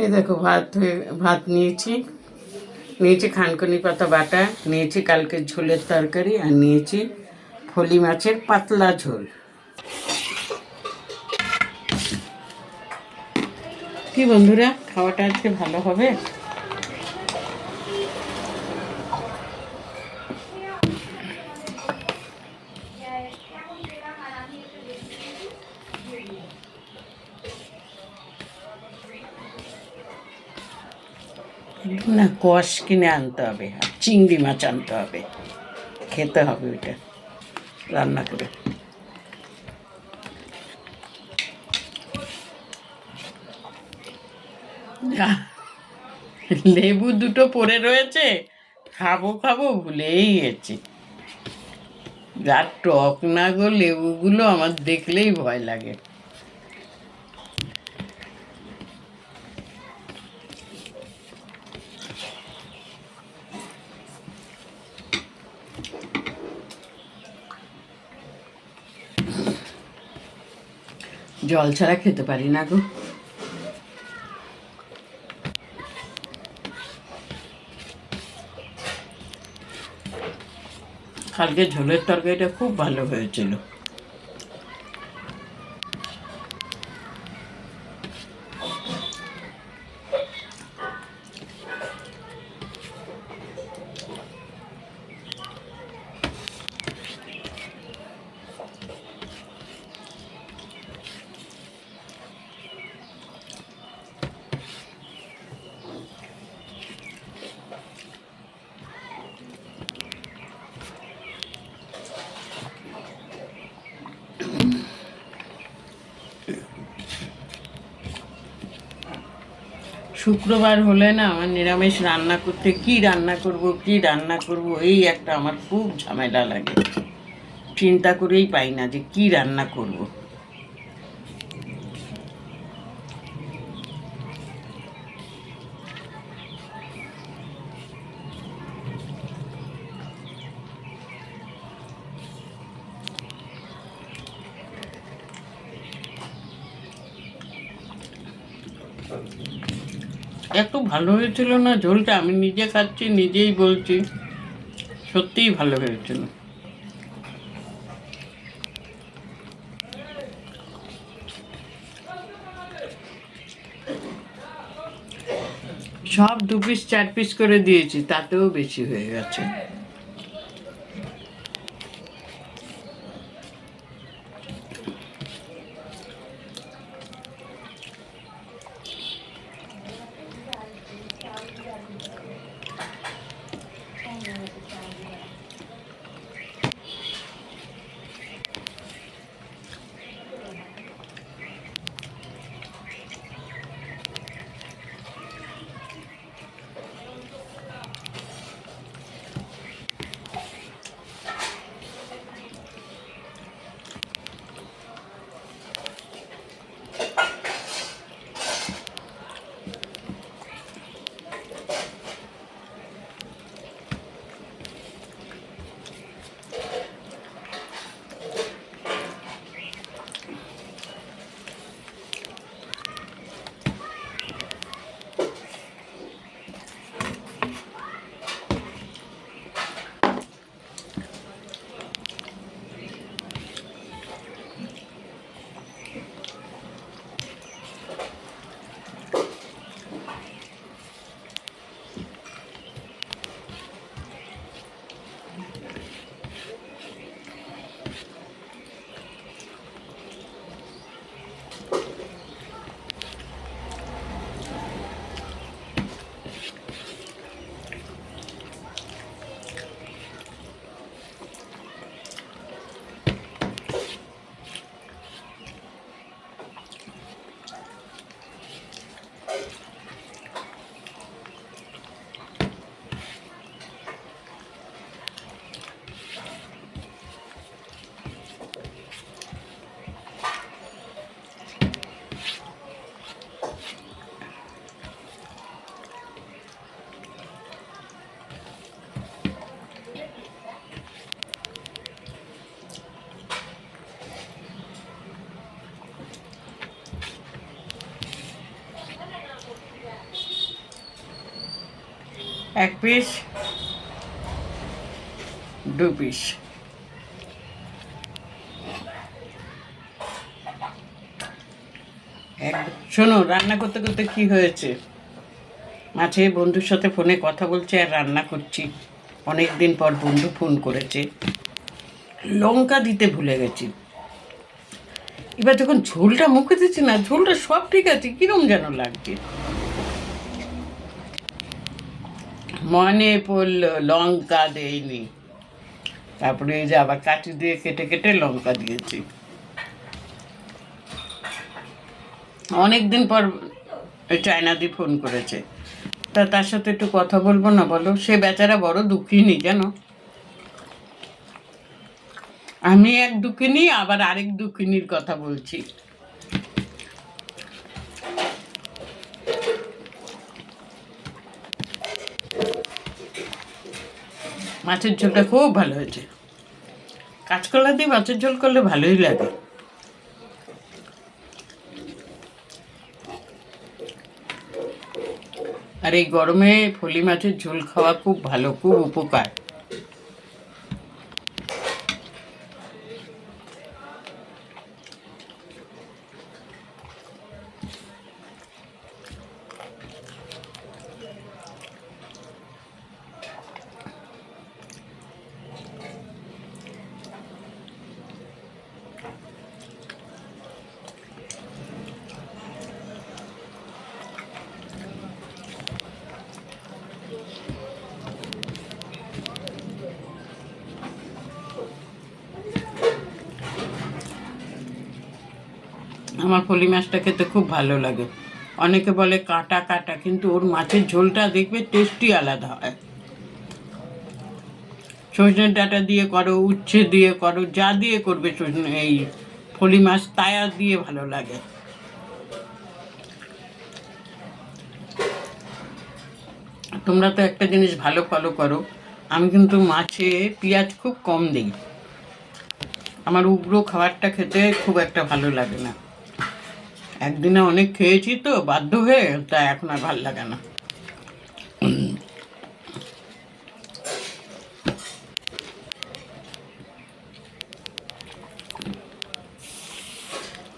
এই দেখো ভাত নিয়েছি খানকুনি পাতা বাটা, নিয়েছি কালকের ঝোলের তরকারি, আর নিয়েছি ফলি মাছের পাতলা ঝোল। কি বন্ধুরা, খাওয়াটা আজকে ভালো হবে? না, কষ কিনে আনতে হবে, আর চিংড়ি মাছ আনতে হবে, খেতে হবে ওইটা রান্না করে। লেবু দুটো পড়ে রয়েছে, খাবো খাবো ভুলেই গেছি। যা টক না গো লেবুগুলো, আমার দেখলেই ভয় লাগে। জল ছাড়া খেতে পারি না গো। কালকে ঝোলের তরকারিটা খুব ভালো হয়েছিল। শুক্রবার হলে না, আমার নিরামিষ রান্না করতে কি রান্না করব এই একটা আমার খুব ঝামেলা লাগে। চিন্তা করেই পাই না যে কি রান্না করব। এত ভালো হয়েছিল না ঝোলটা, আমি নিজে খাচ্ছি, নিজেই বলছি সত্যিই ভালো হয়েছিল। সব 2 পিস 4 পিস করে দিয়েছি, তাতেও বেশি হয়ে গেছে। এক পিস, দু পিস। শোনো, রান্না করতে করতে কি হয়েছে, মাঝে বন্ধুর সাথে ফোনে কথা বলছি আর রান্না করছি। অনেক দিন পর বন্ধু ফোন করেছে, লঙ্কা দিতে ভুলে গেছি। এবার যখন ঝোলটা মুখে দিচ্ছি না, ঝোলটা সব ঠিক আছে, কিরম যেন লাগছে। মনে পড়লো লঙ্কা দেয়নি, তারপরে এই যে আবার কাঠি দিয়ে কেটে কেটে লঙ্কা দিয়েছি। অনেক দিন পর চায়নাদি ফোন করেছে, তা তার সাথে একটু কথা বলবো না বলো? সে বেচারা বড় দুঃখিনী জানো। আমি এক দুঃখিনী, আবার আরেক দুঃখিনীর কথা বলছি। মাছের ঝোলটা খুব ভালো হয়েছে। কাঁচকলা দিয়ে মাছের ঝোল করলে ভালোই লাগে। আর এই গরমে ফলি মাছের ঝোল খাওয়া খুব ভালো, খুব উপকার। আমার ফলি মাছটা খেতে খুব ভালো লাগে। অনেকে বলে কাটা কাটা, কিন্তু ওর মাছের ঝোলটা দেখবে টেস্টি আলাদা হয়। সজনের ডাঁটা দিয়ে করো, উচ্ছে দিয়ে করো, যা দিয়ে করবে সজনে এই ফলি মাছ তায়া দিয়ে ভালো লাগে। তোমরা তো একটা জিনিস ভালো ফলো করো, আমি কিন্তু মাছে পেঁয়াজ খুব কম দিই। আমার উগ্র খাবারটা খেতে খুব একটা ভালো লাগে না। একদিনে অনেক খেয়েছি তো বাধ্য হয়ে, তা এখন আর ভালো লাগে না।